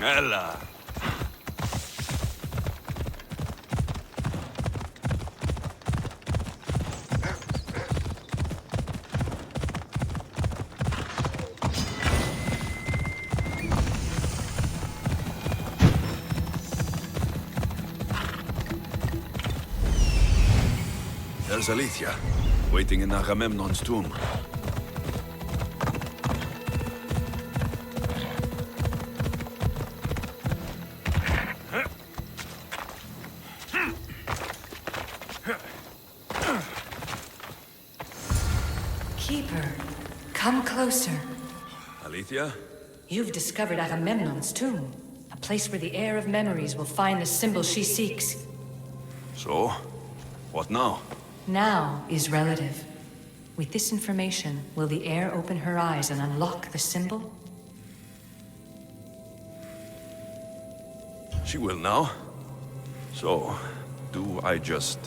Ella. There's Alethea, waiting in Agamemnon's tomb. Keeper, come closer. Alethea? You've discovered Agamemnon's tomb, a place where the heir of memories will find the symbol she seeks. So? What now? Now is relative. With this information, will the heir open her eyes and unlock the symbol? She will now. So, do I just,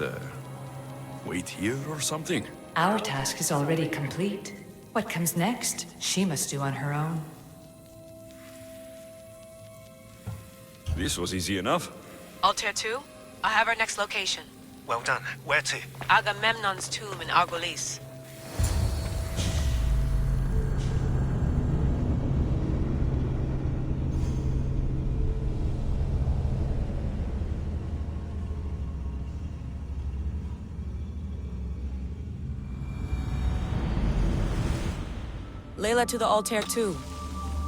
wait here or something? Our task is already complete. What comes next, she must do on her own. This was easy enough. Altair 2, I have our next location. Well done. Where to? Agamemnon's tomb in Argolis. Layla to the Altair 2.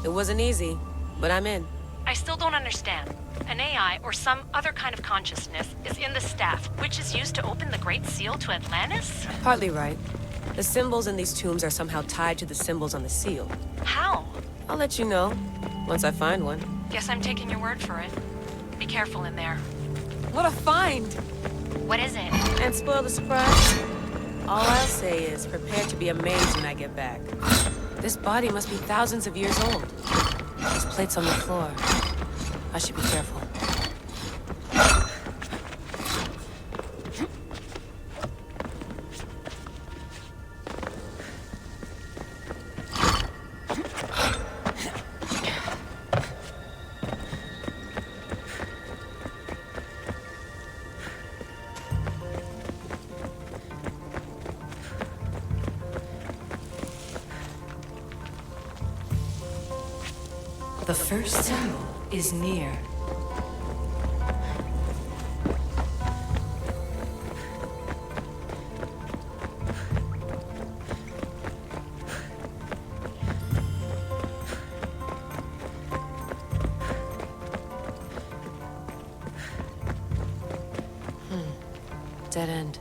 It wasn't easy, but I'm in. I still don't understand. An AI, or some other kind of consciousness, is in the staff, which is used to open the Great Seal to Atlantis? Partly right. The symbols in these tombs are somehow tied to the symbols on the seal. How? I'll let you know, once I find one. Guess I'm taking your word for it. Be careful in there. What a find! What is it? And spoil the surprise? All I'll say is, prepare to be amazed when I get back. This body must be thousands of years old. There's plates on the floor. I should be careful. The first symbol is near. Dead end.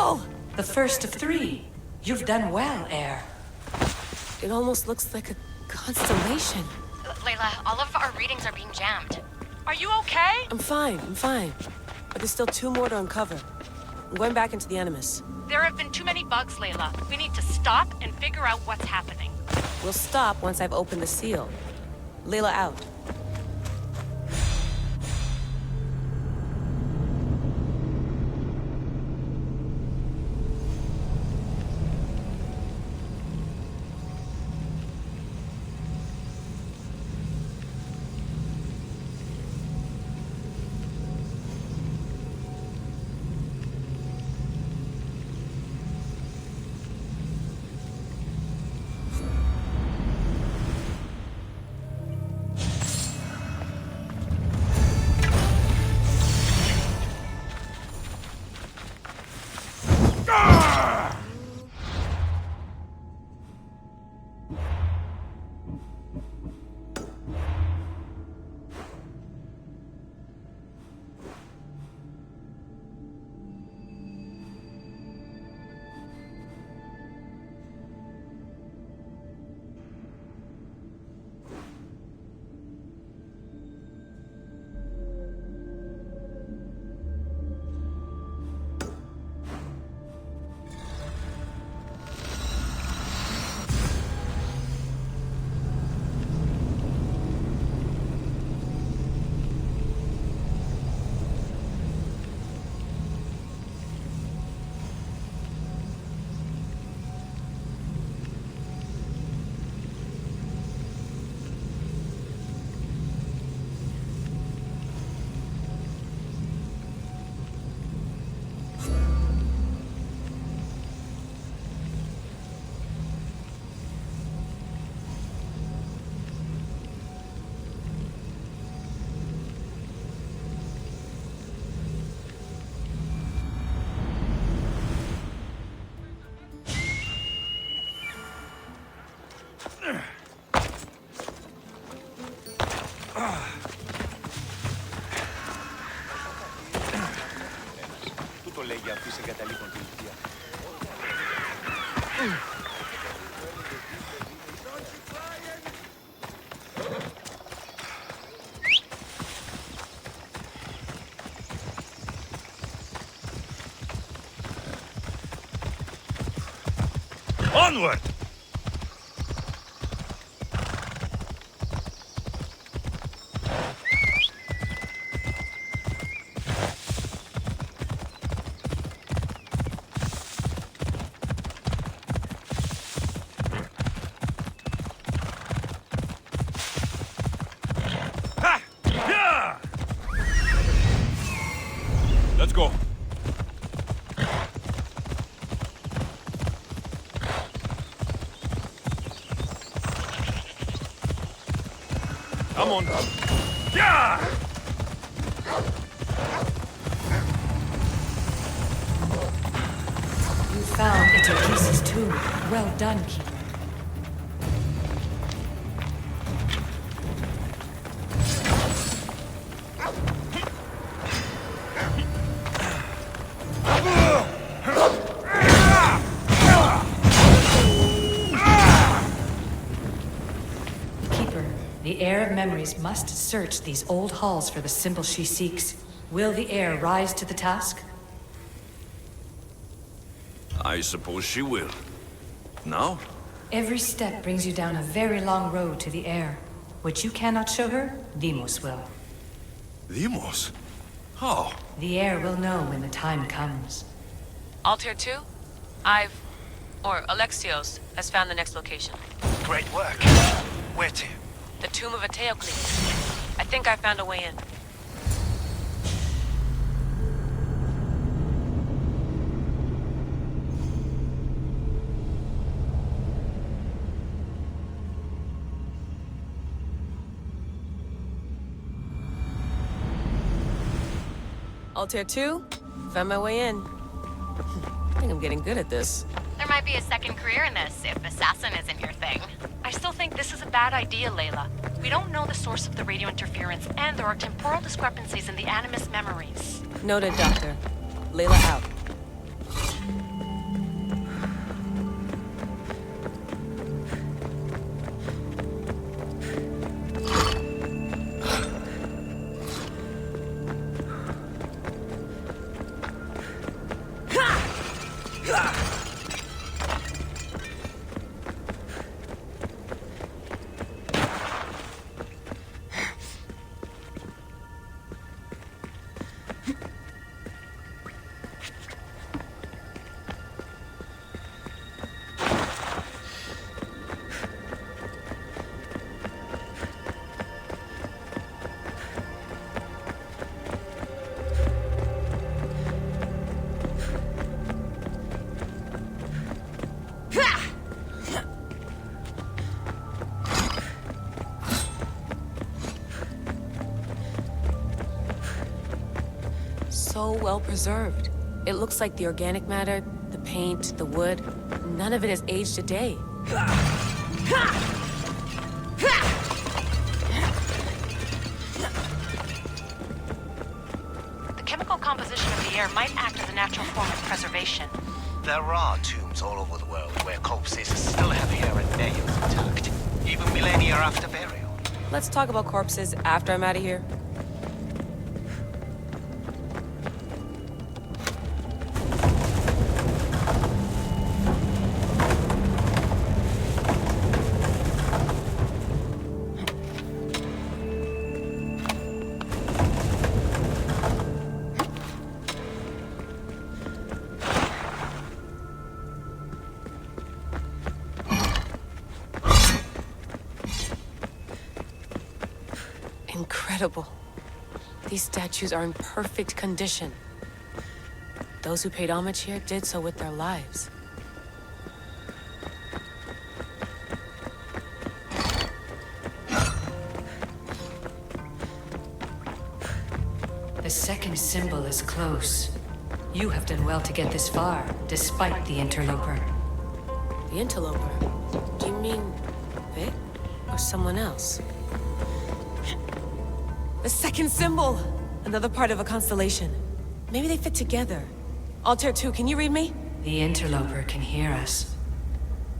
No! The first of 3. You've done well, Air. It almost looks like a constellation. Layla, all of our readings are being jammed. Are you okay? I'm fine. But there's still 2 more to uncover. I'm going back into the Animus. There have been too many bugs, Layla. We need to stop and figure out what's happening. We'll stop once I've opened the seal. Layla out. Onward! Ha! Yeah! Let's go. Come on. Yeah! You found Itoki's tomb. Well done, Keeper. The Heir of Memories must search these old halls for the symbol she seeks. Will the Heir rise to the task? I suppose she will. Now? Every step brings you down a very long road to the Heir. What you cannot show her, Deimos will. Deimos? How? The Heir will know when the time comes. Altair 2? Alexios has found the next location. Great work. Where to? The tomb of Eteocles. I think I found a way in. Altair 2? Found my way in. I think I'm getting good at this. There might be a second career in this if Assassin isn't your thing. I still think this is a bad idea, Layla. We don't know the source of the radio interference, and there are temporal discrepancies in the Animus memories. Noted, Doctor. Layla out. so well preserved. It looks like the organic matter, the paint, the wood, none of it has aged a day. The chemical composition of the air might act as a natural form of preservation. There are tombs all over the world where corpses still have hair and nails intact, even millennia after burial. Let's talk about corpses after I'm out of here. Incredible. These statues are in perfect condition. Those who paid homage here did so with their lives. The second symbol is close. You have done well to get this far, despite the interloper. The interloper? Do you mean Vic? Or someone else? The second symbol! Another part of a constellation. Maybe they fit together. Altair 2, can you read me? The interloper can hear us.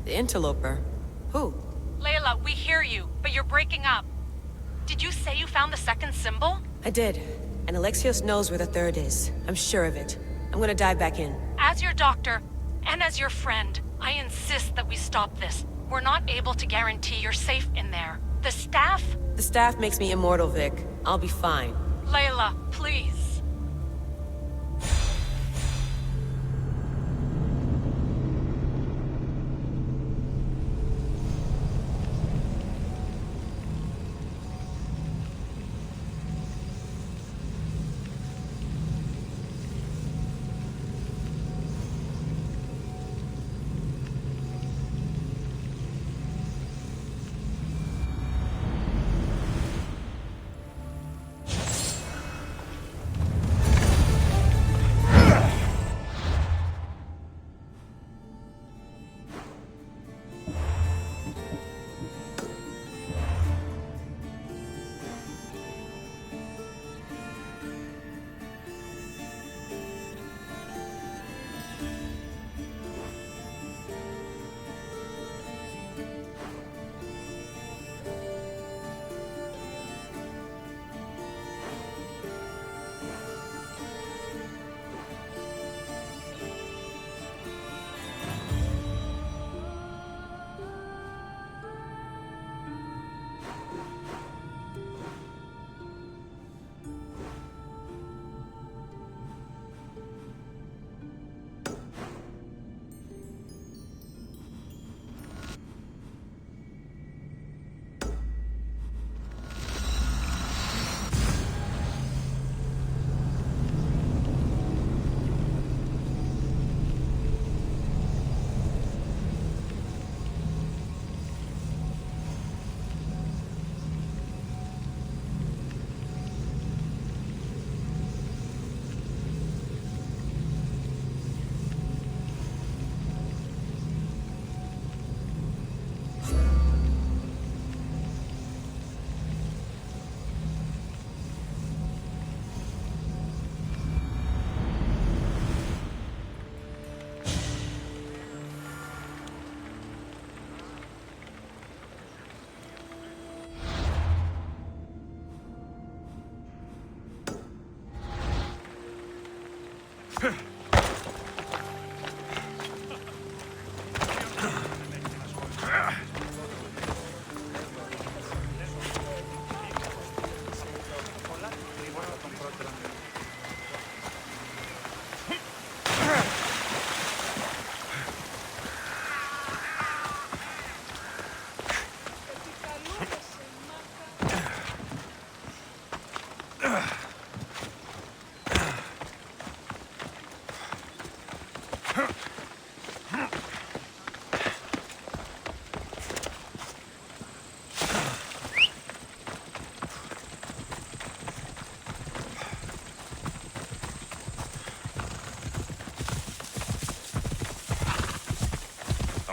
The interloper? Who? Layla, we hear you, but you're breaking up. Did you say you found the second symbol? I did. And Alexios knows where the third is. I'm sure of it. I'm gonna dive back in. As your doctor, and as your friend, I insist that we stop this. We're not able to guarantee you're safe in there. The staff? The staff makes me immortal, Vic. I'll be fine. Layla, please.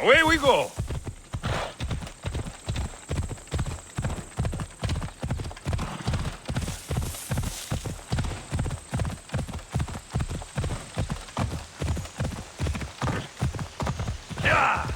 Away we go! Yeah!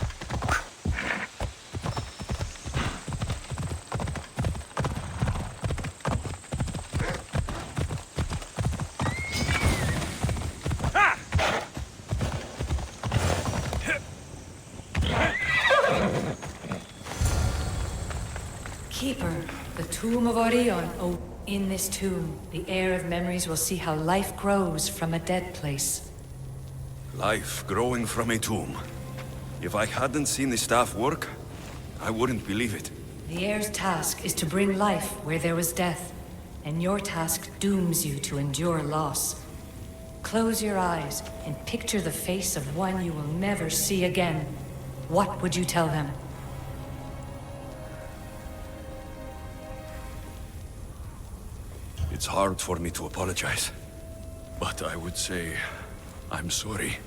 Keeper, the tomb of Orion. Oh, in this tomb, the heir of memories will see how life grows from a dead place. Life growing from a tomb. If I hadn't seen the staff work, I wouldn't believe it. The heir's task is to bring life where there was death, and your task dooms you to endure loss. Close your eyes and picture the face of one you will never see again. What would you tell them? It's hard for me to apologize, but I would say I'm sorry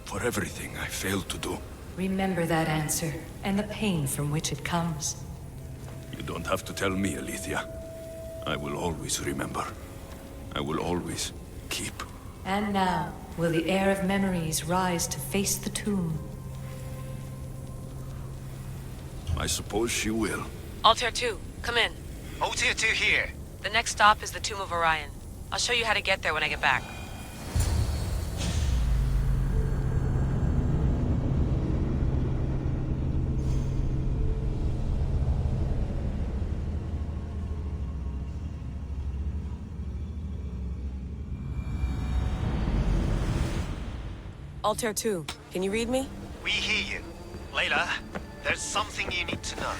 for everything I failed to do. Remember that answer, and the pain from which it comes. You don't have to tell me, Alethea. I will always remember. I will always keep. And now, will the heir of memories rise to face the tomb? I suppose she will. Altair 2, come in. Altair 2 here. The next stop is the Tomb of Orion. I'll show you how to get there when I get back. Altair 2, can you read me? We hear you. Layla, there's something you need to know.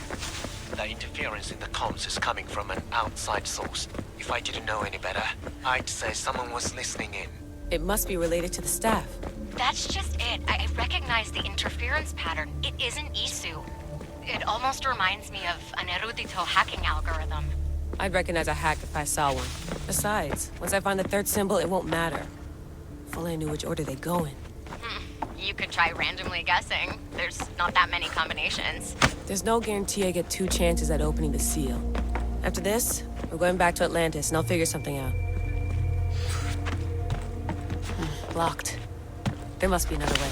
The interference in the comms is coming from an outside source. If I didn't know any better, I'd say someone was listening in. It must be related to the staff. That's just it. I recognize the interference pattern. It isn't Isu. It almost reminds me of an erudito hacking algorithm. I'd recognize a hack if I saw one. Besides, once I find the third symbol, it won't matter. If only I knew which order they go in. You could try randomly guessing. There's not that many combinations. There's no guarantee I get 2 chances at opening the seal. After this, we're going back to Atlantis, and I'll figure something out. Locked. There must be another way.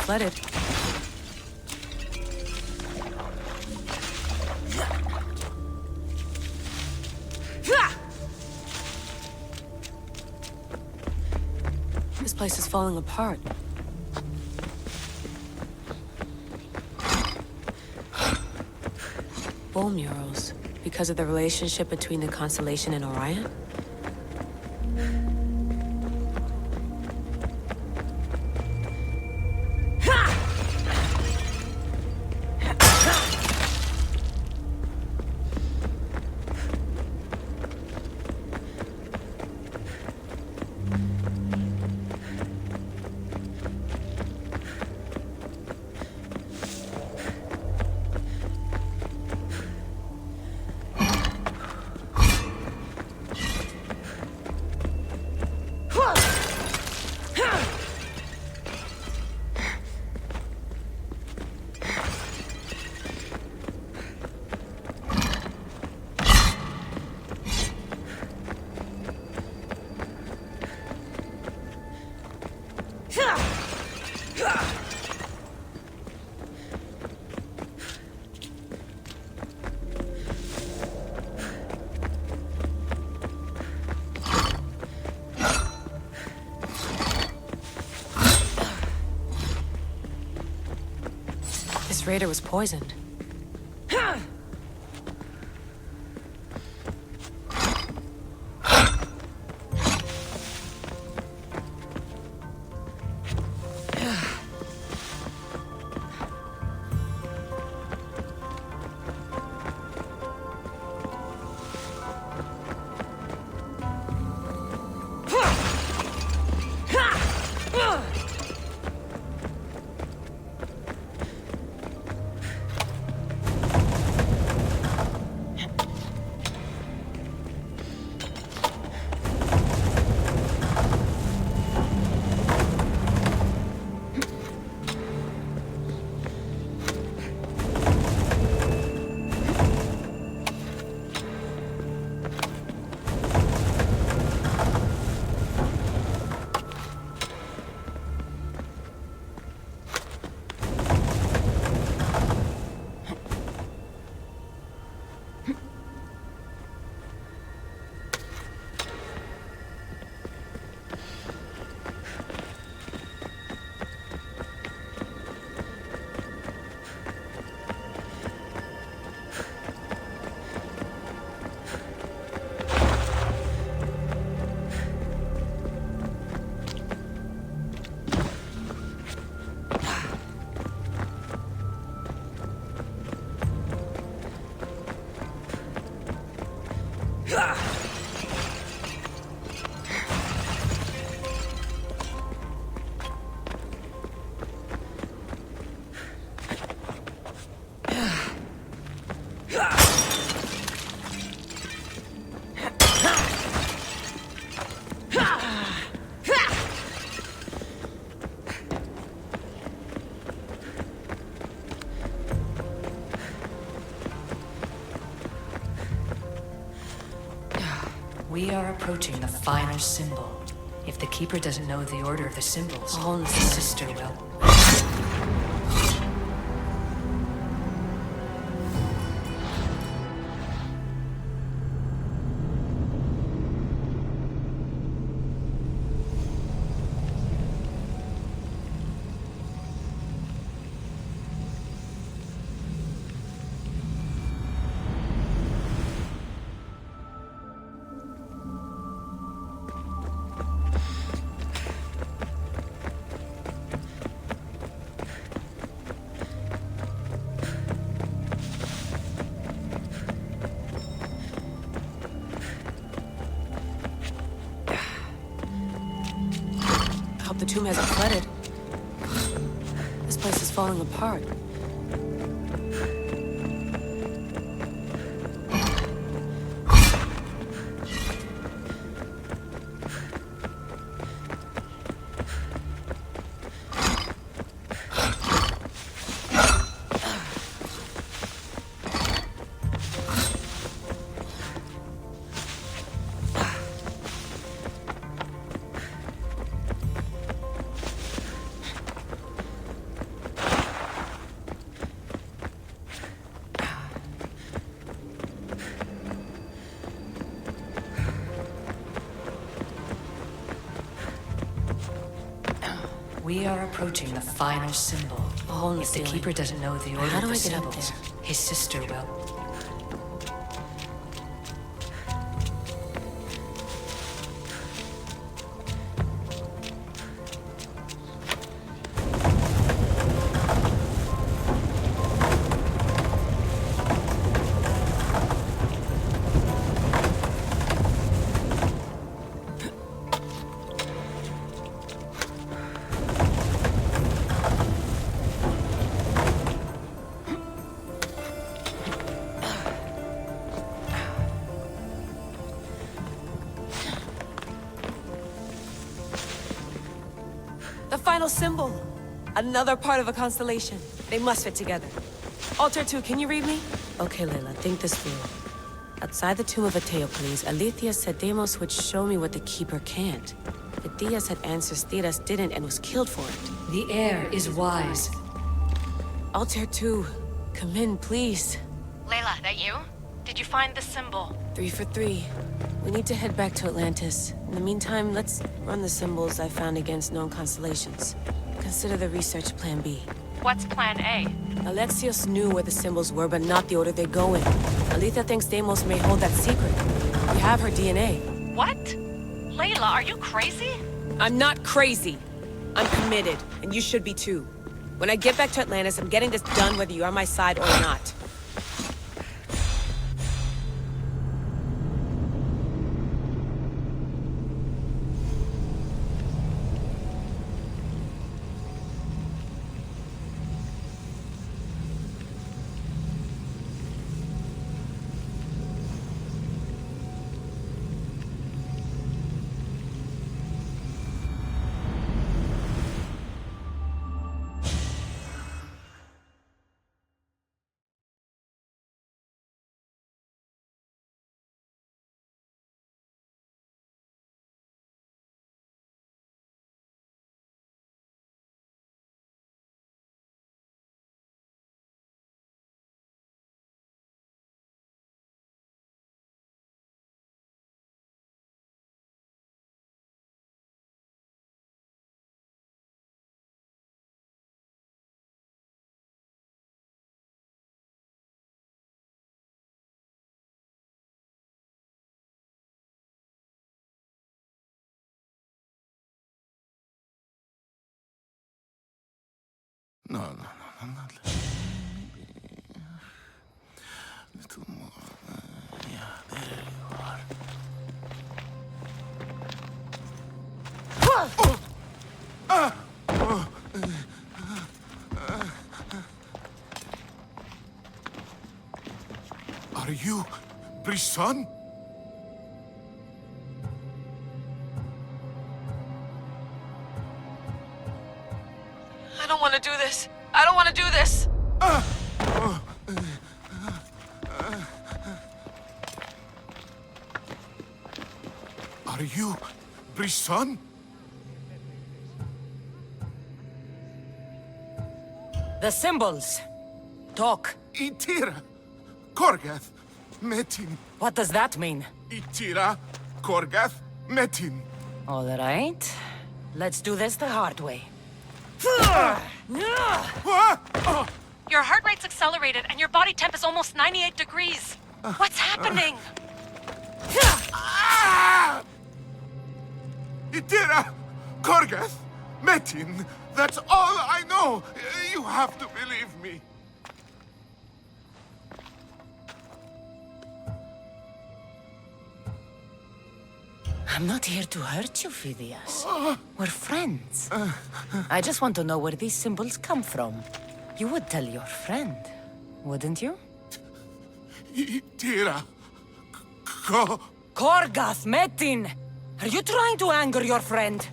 Flooded. This place is falling apart. Bone murals, because of the relationship between the constellation and Orion? This raider was poisoned. We are approaching the final symbol. If the Keeper doesn't know the order of the symbols, Oh, his sister will. I hope the tomb hasn't flooded. This place is falling apart. We are approaching the final symbol. A hole in the If the ceiling. Keeper doesn't know the order How of do the I get up symbols, there? his sister will. The final symbol! Another part of a constellation. They must fit together. Alter 2, can you read me? Okay, Layla, think this through. Outside the tomb of Eteocles, Alethea said Deimos would show me what the Keeper can't. But Diaz had answers Theras didn't and was killed for it. The air is wise. Altair 2, come in, please. Layla, that you? Did you find the symbol? 3 for 3. We need to head back to Atlantis. In the meantime, let's run the symbols I found against known constellations. Consider the research plan B. What's plan A? Alexios knew where the symbols were, but not the order they go in. Alethea thinks Deimos may hold that secret. We have her DNA. What? Layla, are you crazy? I'm not crazy. I'm committed, and you should be too. When I get back to Atlantis, I'm getting this done whether you're on my side or not. No, not maybe little more. Yeah, there you are. Are you Brisson? I don't want to do this. I don't want to do this. Are you Brisson? The symbols. Talk. Itira, Korgath, Metin. What does that mean? Itira, Korgath, Metin. All right. Let's do this the hard way. What? Your heart rate's accelerated and your body temp is almost 98 degrees. What's happening? Itira, Korgath, Metin. That's all I know. You have to believe me. I'm not here to hurt you, Phidias. We're friends. I just want to know where these symbols come from. You would tell your friend, wouldn't you? Itira, Korgath, Metin! Are you trying to anger your friend?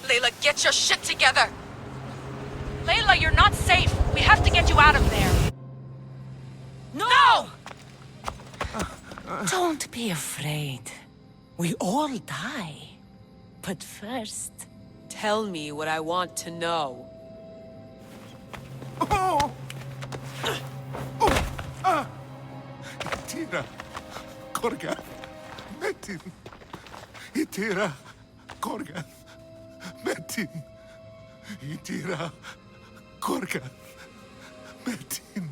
Layla, get your shit together! Layla, you're not safe. We have to get you out of there. No! Don't be afraid. We all die. But first... Tell me what I want to know. Itira, Korgath, Metin. Itira, Korgath, Metin. Itira, Korgath, Metin.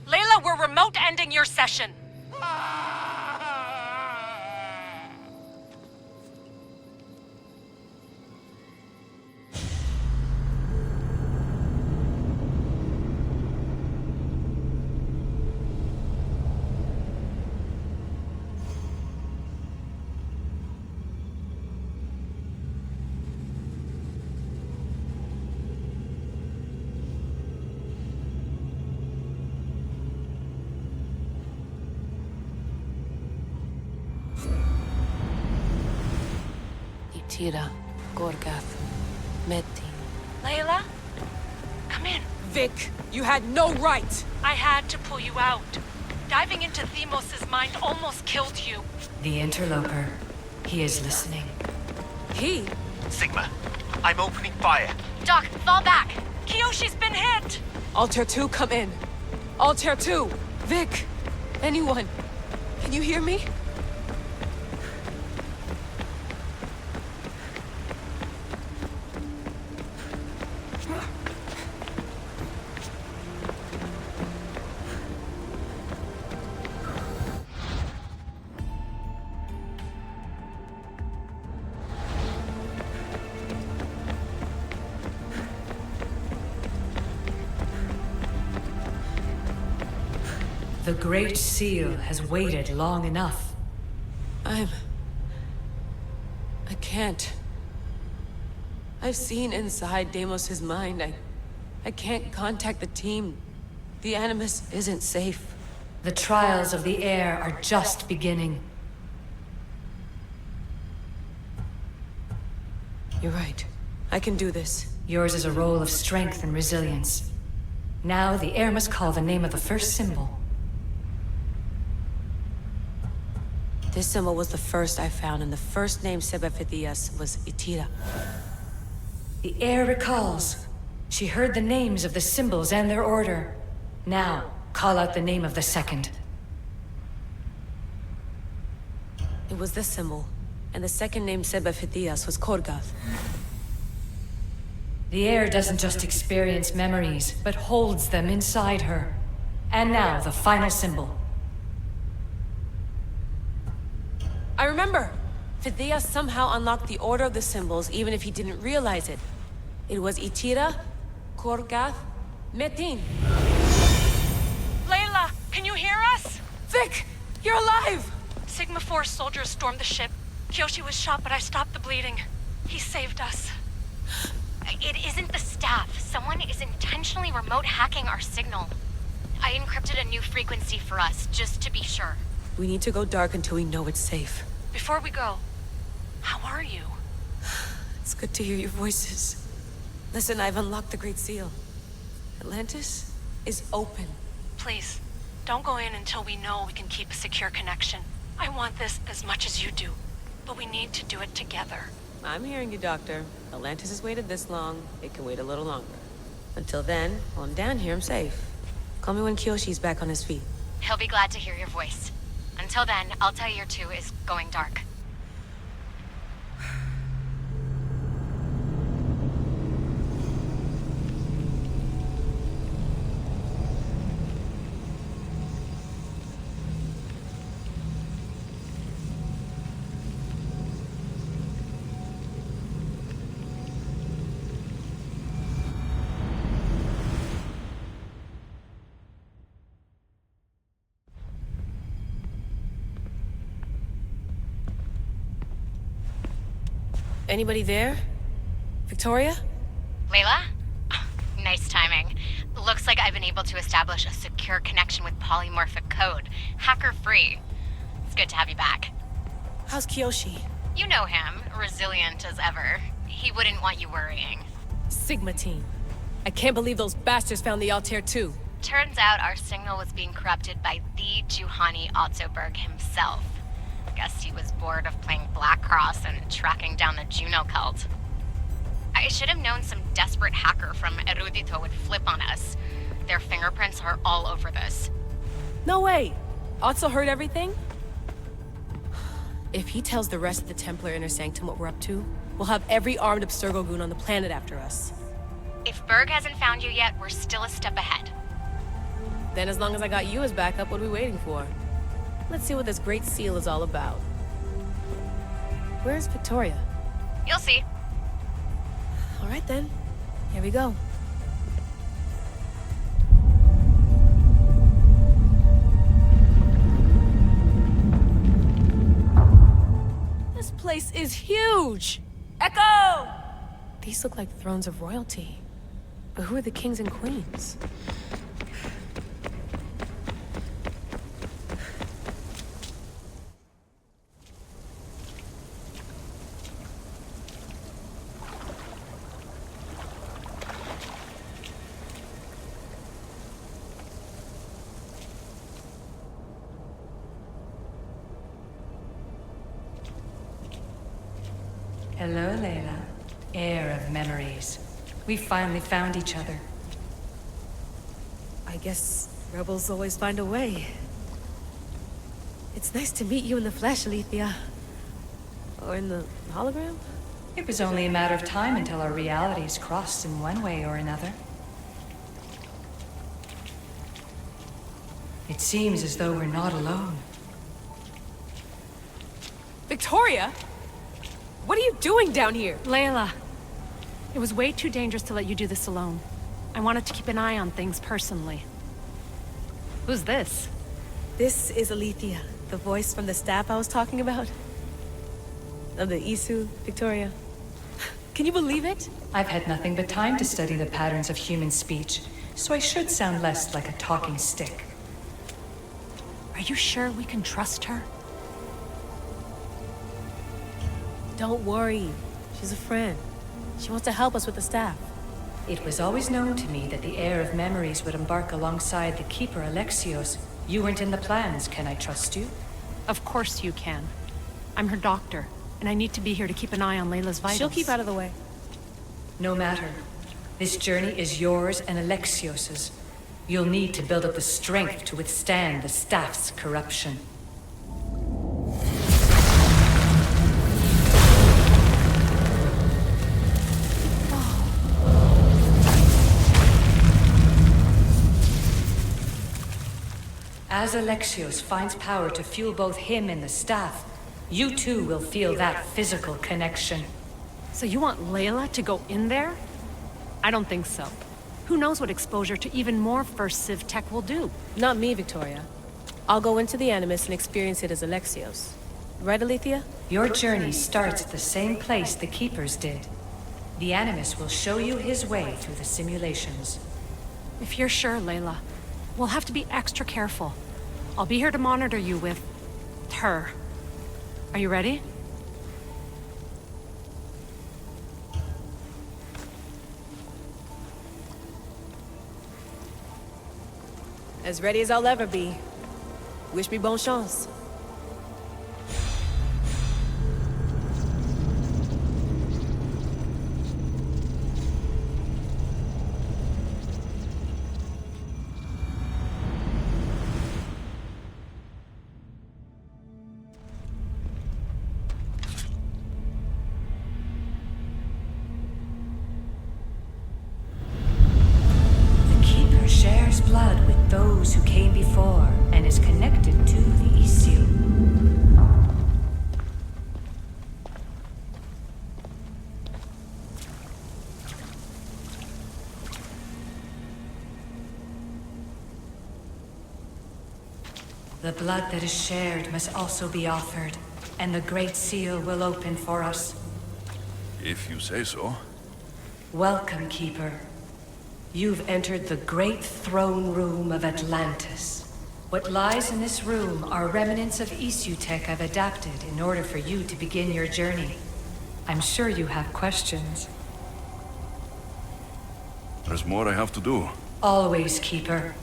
Layla, we're remote ending your session. Itira, Korgath, Metin. Layla, come in. Vic, you had no right! I had to pull you out. Diving into Themos' mind almost killed you. The interloper. He is listening. He? Sigma, I'm opening fire. Doc, fall back. Kiyoshi's been hit. Altair 2, come in. Altair 2! Vic! Anyone? Can you hear me? The Great Seal has waited long enough. I can't. I've seen inside Deimos' mind. I can't contact the team. The Animus isn't safe. The trials of the air are just beginning. You're right. I can do this. Yours is a role of strength and resilience. Now the air must call the name of the first symbol. This symbol was the first I found, and the first name said by Phidias was Itira. The air recalls. She heard the names of the symbols and their order. Now, call out the name of the second. It was this symbol, and the second name said by Phidias was Korgath. The heir doesn't just experience memories, but holds them inside her. And now, the final symbol. I remember! Phidias somehow unlocked the order of the symbols, even if he didn't realize it. It was Itira, Korgath, Metin. Layla, can you hear us? Vic! You're alive! Sigma 4 soldiers stormed the ship. Kyoshi was shot, but I stopped the bleeding. He saved us. It isn't the staff. Someone is intentionally remote hacking our signal. I encrypted a new frequency for us, just to be sure. We need to go dark until we know it's safe. Before we go, how are you? It's good to hear your voices. Listen, I've unlocked the Great Seal. Atlantis is open. Please, don't go in until we know we can keep a secure connection. I want this as much as you do, but we need to do it together. I'm hearing you, Doctor. Atlantis has waited this long. It can wait a little longer. Until then, while I'm down here, I'm safe. Call me when Kyoshi's back on his feet. He'll be glad to hear your voice. Until then, I'll tell you your 2 is going dark. Anybody there? Victoria? Layla? Nice timing. Looks like I've been able to establish a secure connection with polymorphic code. Hacker-free. It's good to have you back. How's Kyoshi? You know him, resilient as ever. He wouldn't want you worrying. Sigma team. I can't believe those bastards found the Altair too. Turns out our signal was being corrupted by the Juhani Otzoberg himself. Guess he was bored of playing Black Cross and tracking down the Juno cult. I should have known some desperate hacker from Erudito would flip on us. Their fingerprints are all over this. No way! Otso heard everything? If he tells the rest of the Templar Inner Sanctum what we're up to, we'll have every armed Abstergo goon on the planet after us. If Berg hasn't found you yet, we're still a step ahead. Then as long as I got you as backup, what are we waiting for? Let's see what this Great Seal is all about. Where's Victoria? You'll see. All right then. Here we go. This place is huge! Echo! These look like thrones of royalty. But who are the kings and queens? Hello, Layla. Heir of memories. We finally found each other. I guess rebels always find a way. It's nice to meet you in the flesh, Alethea. Or in the hologram? It was only a matter of time until our realities crossed in one way or another. It seems as though we're not alone. Victoria? What are you doing down here? Layla, it was way too dangerous to let you do this alone. I wanted to keep an eye on things personally. Who's this? This is Alethea, the voice from the staff I was talking about. Of the Isu, Victoria. Can you believe it? I've had nothing but time to study the patterns of human speech, so I should sound less like a talking stick. Are you sure we can trust her? Don't worry. She's a friend. She wants to help us with the staff. It was always known to me that the heir of memories would embark alongside the Keeper Alexios. You weren't in the plans. Can I trust you? Of course you can. I'm her doctor, and I need to be here to keep an eye on Layla's vitals. She'll keep out of the way. No matter. This journey is yours and Alexios's. You'll need to build up the strength to withstand the staff's corruption. As Alexios finds power to fuel both him and the staff, you too will feel that physical connection. So you want Layla to go in there? I don't think so. Who knows what exposure to even more First Civ tech will do? Not me, Victoria. I'll go into the Animus and experience it as Alexios. Right, Alethea? Your journey starts at the same place the Keepers did. The Animus will show you his way through the simulations. If you're sure, Layla, we'll have to be extra careful. I'll be here to monitor you with her. Are you ready? As ready as I'll ever be. Wish me bonne chance. Blood with those who came before and is connected to the issue. The blood that is shared must also be offered, and the Great Seal will open for us. If you say so. Welcome, Keeper. You've entered the great throne room of Atlantis. What lies in this room are remnants of issue tech I've adapted in order for you to begin your journey. I'm sure you have questions. There's more I have to do. Always, Keeper.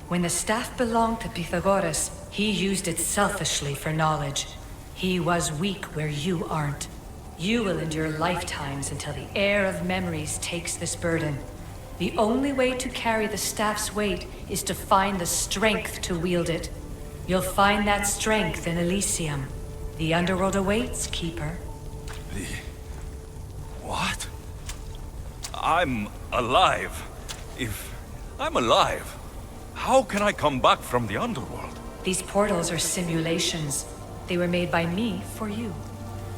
When the staff belonged to Pythagoras, he used it selfishly for knowledge. He was weak where you aren't. You will endure lifetimes until the heir of memories takes this burden. The only way to carry the staff's weight is to find the strength to wield it. You'll find that strength in Elysium. The underworld awaits, Keeper. What? I'm alive. If I'm alive, how can I come back from the underworld? These portals are simulations. They were made by me for you.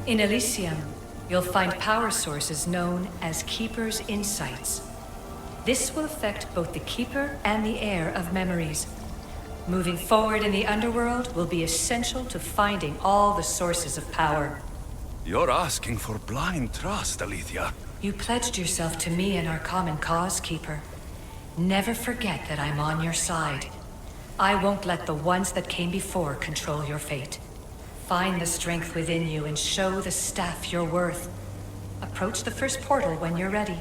In Elysium, you'll find power sources known as Keeper's Insights. This will affect both the Keeper and the heir of memories. Moving forward in the underworld will be essential to finding all the sources of power. You're asking for blind trust, Alethea. You pledged yourself to me and our common cause, Keeper. Never forget that I'm on your side. I won't let the ones that came before control your fate. Find the strength within you and show the staff your worth. Approach the first portal when you're ready.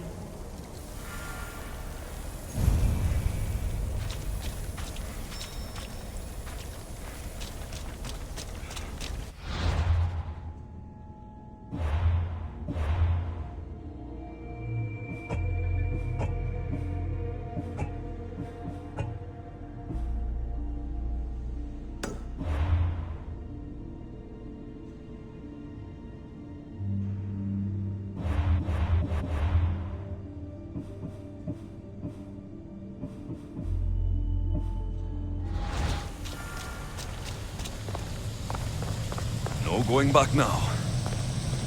No going back now.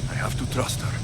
I have to trust her.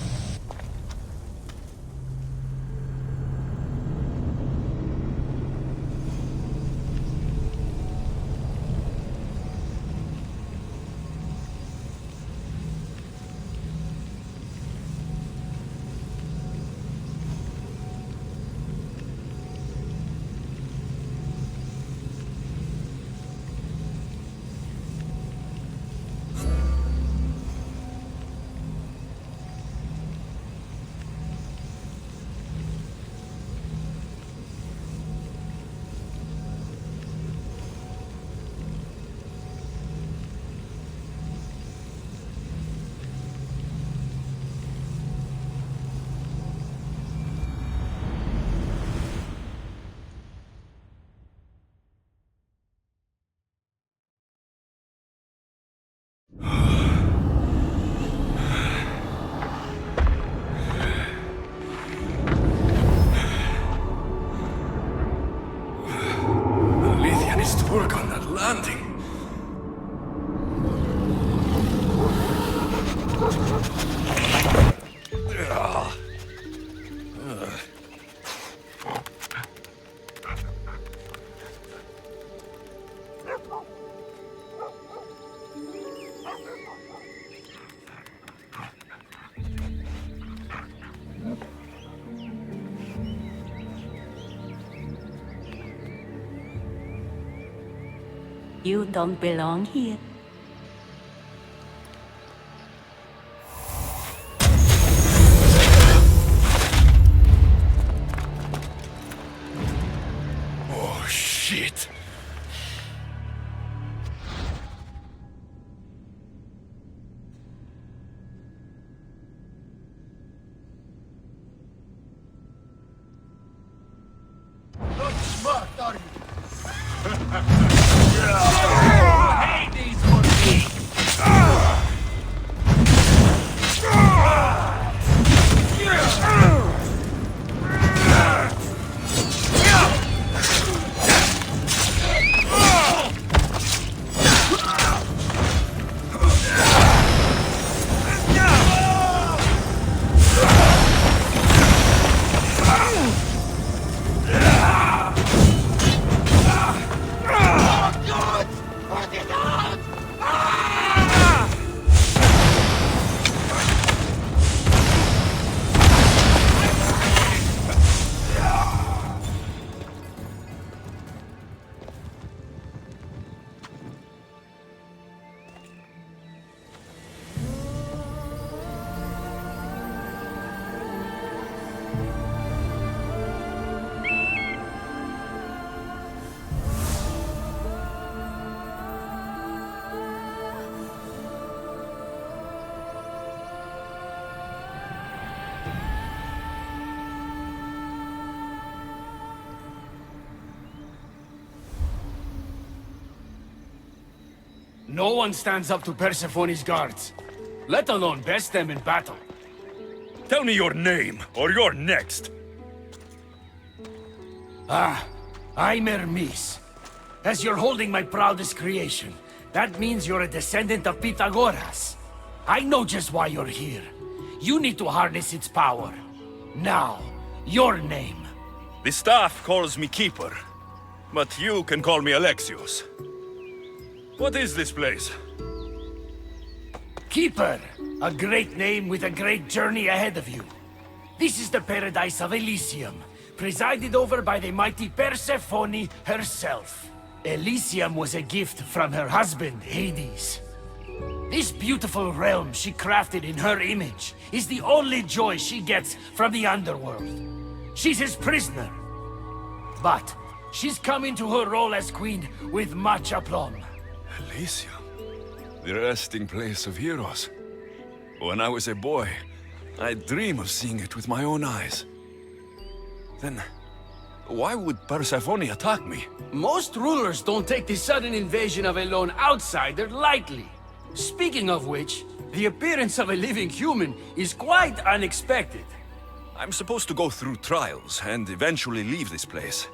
You don't belong here. Oh, shit. Not smart, are you? No one stands up to Persephone's guards, let alone best them in battle. Tell me your name, or you're next. I'm Hermes. As you're holding my proudest creation, that means you're a descendant of Pythagoras. I know just why you're here. You need to harness its power. Now, your name. The staff calls me Keeper, but you can call me Alexios. What is this place? Keeper, a great name with a great journey ahead of you. This is the paradise of Elysium, presided over by the mighty Persephone herself. Elysium was a gift from her husband, Hades. This beautiful realm she crafted in her image is the only joy she gets from the underworld. She's his prisoner. But she's come into her role as queen with much aplomb. Elysium, the resting place of heroes. When I was a boy, I'd dream of seeing it with my own eyes. Then, why would Persephone attack me? Most rulers don't take the sudden invasion of a lone outsider lightly. Speaking of which, the appearance of a living human is quite unexpected. I'm supposed to go through trials and eventually leave this place.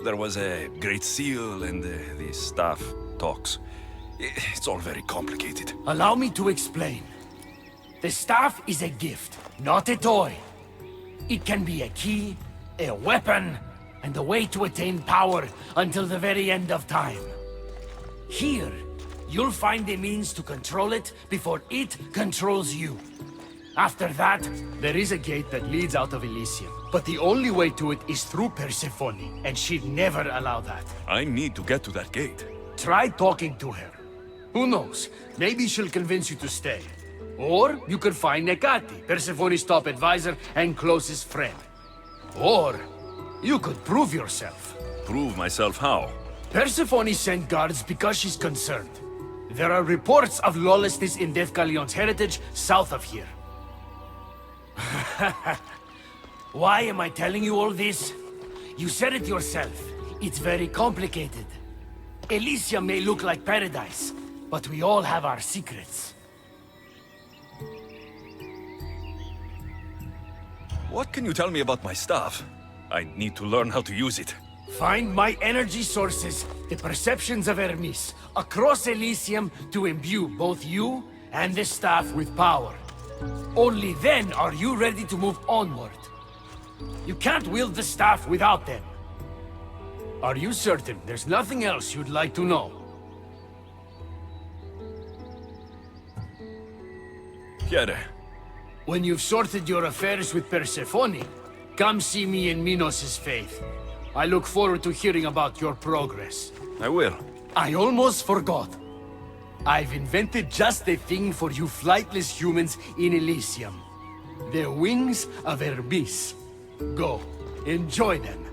There was a great seal and the staff talks. It's all very complicated. Allow me to explain. The staff is a gift, not a toy. It can be a key, a weapon, and a way to attain power until the very end of time. Here, you'll find a means to control it before it controls you. After that, there is a gate that leads out of Elysium. But the only way to it is through Persephone, and she'd never allow that. I need to get to that gate. Try talking to her. Who knows? Maybe she'll convince you to stay. Or you could find Nekati, Persephone's top advisor and closest friend. Or you could prove yourself. Prove myself how? Persephone sent guards because she's concerned. There are reports of lawlessness in Deathcalion's heritage south of here. Why am I telling you all this? You said it yourself. It's very complicated. Elysium may look like paradise, but we all have our secrets. What can you tell me about my staff? I need to learn how to use it. Find my energy sources, the perceptions of Hermes, across Elysium to imbue both you and the staff with power. Only then are you ready to move onward. You can't wield the staff without them. Are you certain there's nothing else you'd like to know? chiede? When you've sorted your affairs with Persephone, come see me in Minos' faith. I look forward to hearing about your progress. I will. I almost forgot. I've invented just the thing for you flightless humans in Elysium. The wings of Hermes. Go, enjoy them.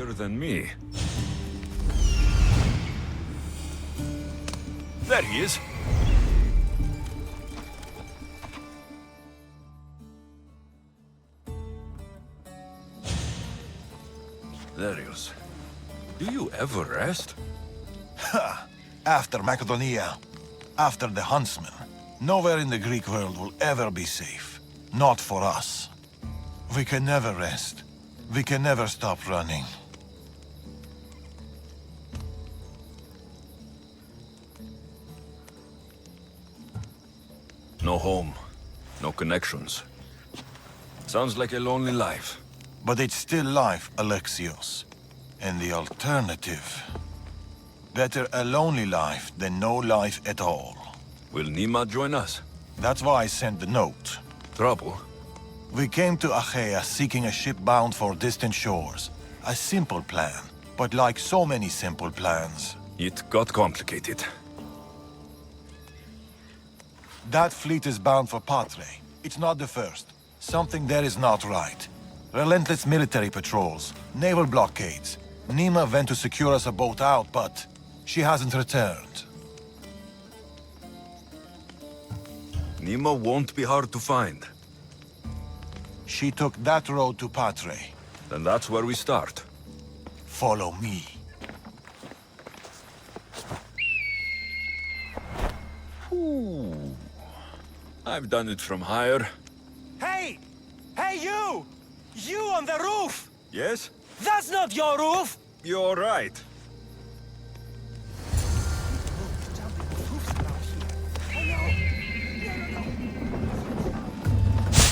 higher than me. There he is. Darius, do you ever rest? Ha! After Macedonia, after the Huntsman, nowhere in the Greek world will ever be safe. Not for us. We can never rest. We can never stop running. No home, no connections. Sounds like a lonely life. But it's still life, Alexios. And the alternative... Better a lonely life than no life at all. Will Nima join us? That's why I sent the note. Trouble? We came to Achaea seeking a ship bound for distant shores. A simple plan, but like so many simple plans... It got complicated. That fleet is bound for Patre. It's not the first. Something there is not right. Relentless military patrols, naval blockades. Nima went to secure us a boat out, but she hasn't returned. Nima won't be hard to find. She took that road to Patre. Then that's where we start. Follow me. Ooh. I've done it from higher. Hey! Hey, you! You on the roof! Yes? That's not your roof! You're right.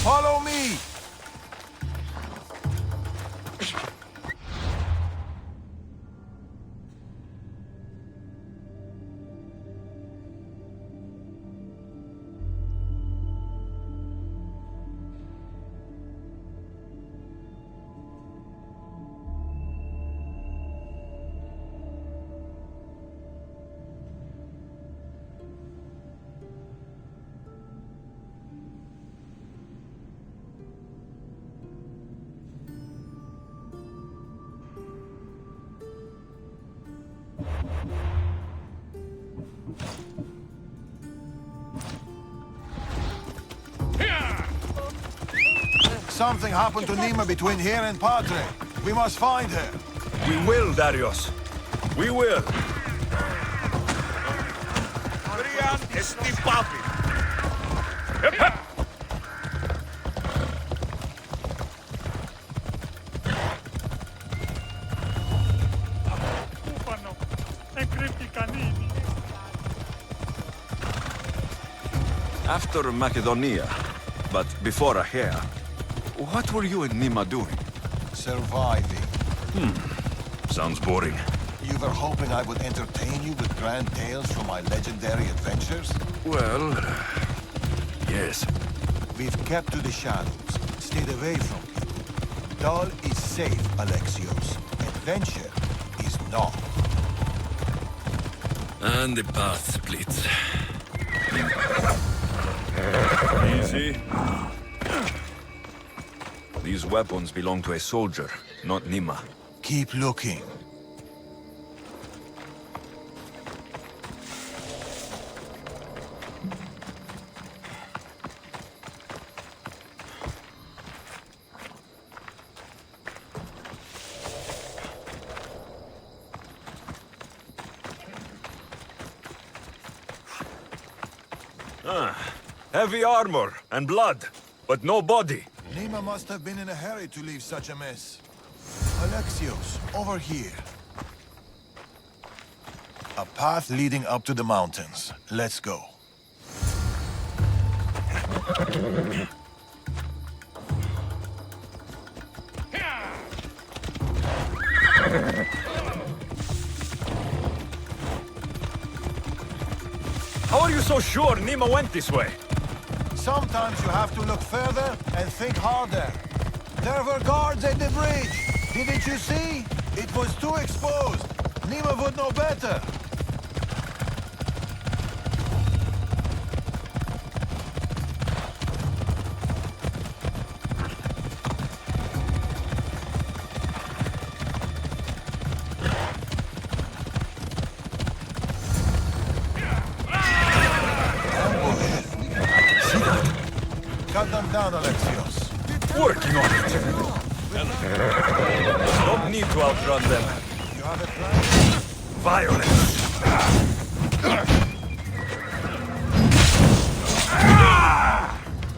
Follow me! Something happened to Nima between here and Padre. We must find her. We will, Darius. We will. After Macedonia, but before Achaea, what were you and Nima doing? Surviving. Sounds boring. You were hoping I would entertain you with grand tales from my legendary adventures? Well, yes. We've kept to the shadows, stayed away from people. Dal is safe, Alexios. Adventure is not. And the path splits. Easy. These weapons belong to a soldier, not Nima. Keep looking. Heavy armor and blood, but no body. Nima must have been in a hurry to leave such a mess. Alexios, over here. A path leading up to the mountains. Let's go. How are you so sure Nima went this way? Sometimes you have to look further and think harder. There were guards at the bridge. Didn't you see? It was too exposed. Nima would know better. down, Alexios. Working on it. Don't need to outrun them. You have a plan? Violence.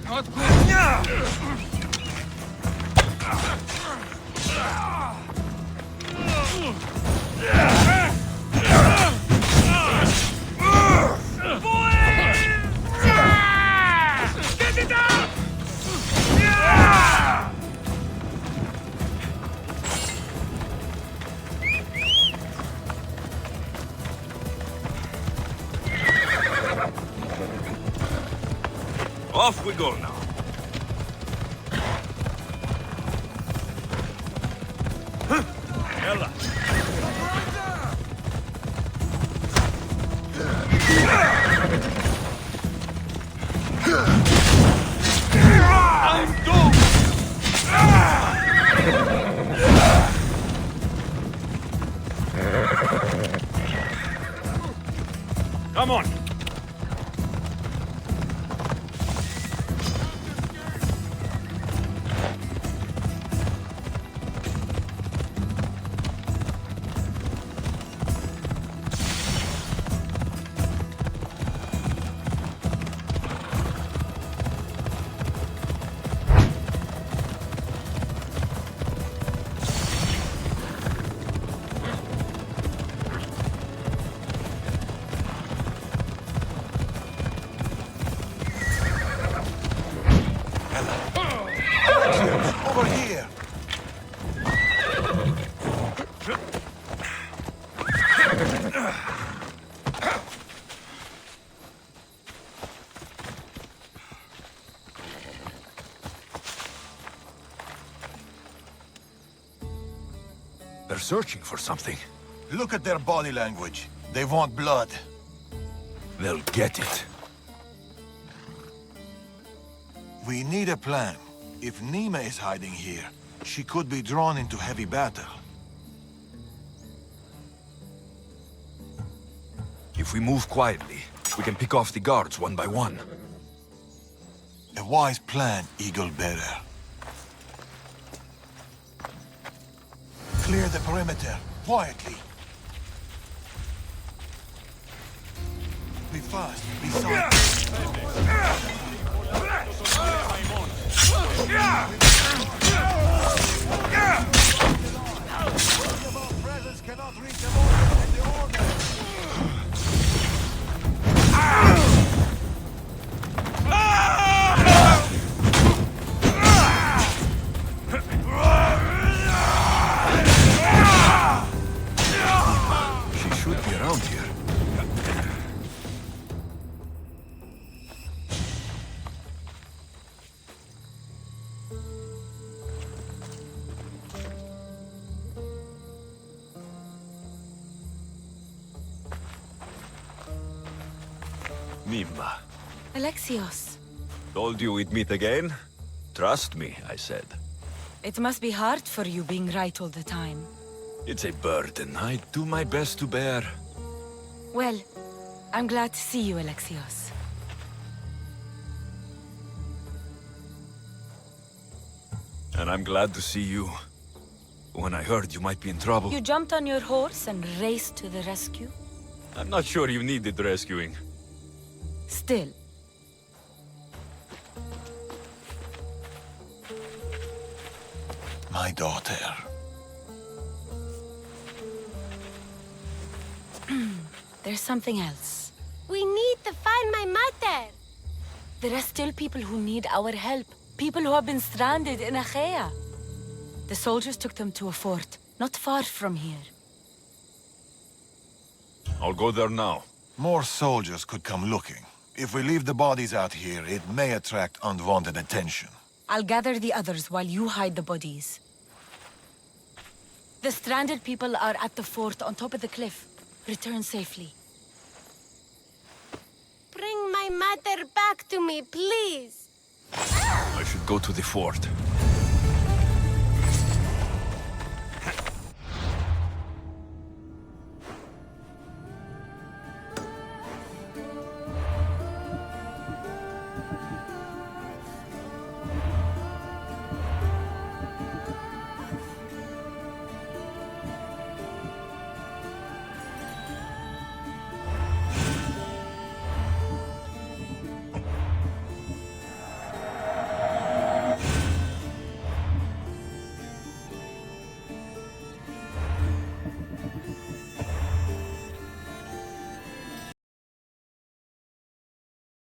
Not good. Get it out! Off we go now. Ella. I'm doomed! Come on. Over here! They're searching for something. Look at their body language. They want blood. They'll get it. We need a plan. If Nima is hiding here, she could be drawn into heavy battle. If we move quietly, we can pick off the guards one by one. A wise plan, Eagle Bearer. Clear the perimeter, quietly. Be fast, be silent. Presence cannot reach the order and the order. She should be around here. Nima. Alexios, Told you we'd meet again? Trust me, I said. it must be hard for you being right all the time. It's a burden I do my best to bear. Well, I'm glad to see you, Alexios. And I'm glad to see you. When I heard you might be in trouble, You jumped on your horse and raced to the rescue? I'm not sure you needed rescuing. Still. My daughter. There's something else. We need to find my mother. There are still people who need our help. People who have been stranded in Achaea. The soldiers took them to a fort, not far from here. I'll go there now. More soldiers could come looking. If we leave the bodies out here, it may attract unwanted attention. I'll gather the others while you hide the bodies. The stranded people are at the fort on top of the cliff. Return safely. Bring my mother back to me, please. I should go to the fort.